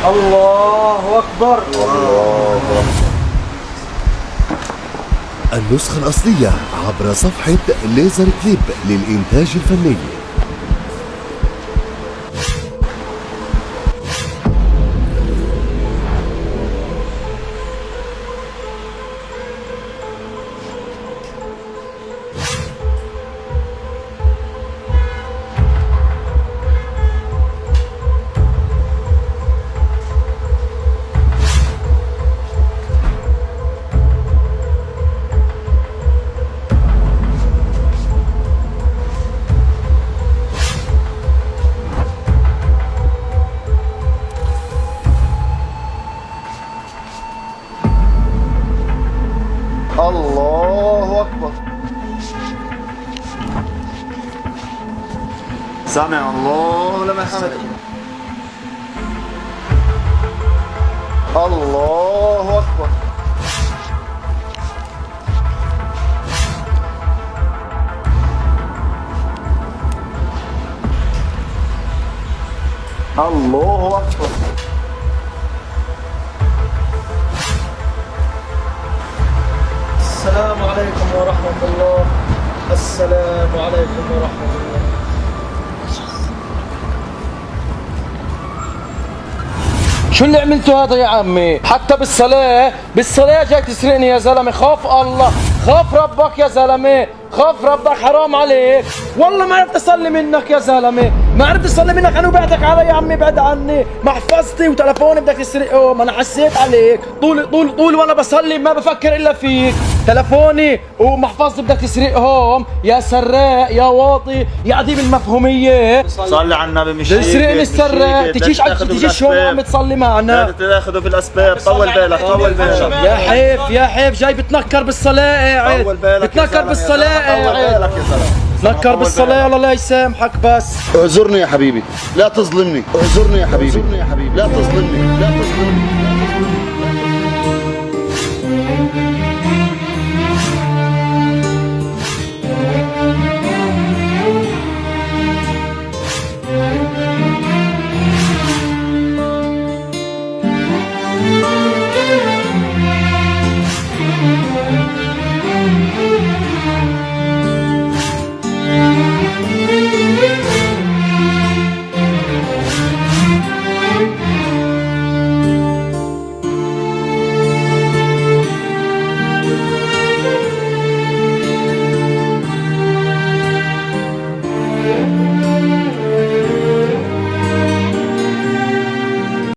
الله أكبر. الله أكبر. النسخة الأصلية عبر صفحة ليزر كليب للإنتاج الفني. الله أكبر. سمع الله لمن حمده. الله أكبر. الله أكبر. السلام عليكم ورحمة الله. السلام عليكم ورحمة الله. شو اللي عملته هذا يا عمي؟ حتى بالصلاة جاي تسرقني يا زلمة. خاف الله، خاف ربك يا زلمة، خاف ربك، حرام عليك. والله ما عرفت اصلي منك يا زلمة، ما عرفت اصلي منك. انا بعدك علي يا عمي، بعد عني. محفظتي وتلفوني بدك تسرقهم، انا حسيت عليك. طول وانا بصلي ما بفكر الا فيك. تلفوني ومحفظتي بدك تسرقهم يا سراق يا واطي يا عديم المفهومية. صلي على النبي. مش تسرقني السراق، تجيش هون عم تصلي معنا. تاخذه في الاسباب. طول بالك طول بالك. يا حيف جاي بتنكر بالصلاة قاعد. بتنكر بالصلاة قاعد. تنكر بالصلاة. الله لا يسامحك. بس اعذرني يا حبيبي، لا تظلمني. اعذرني يا حبيبي، لا تظلمني، لا تظلمني.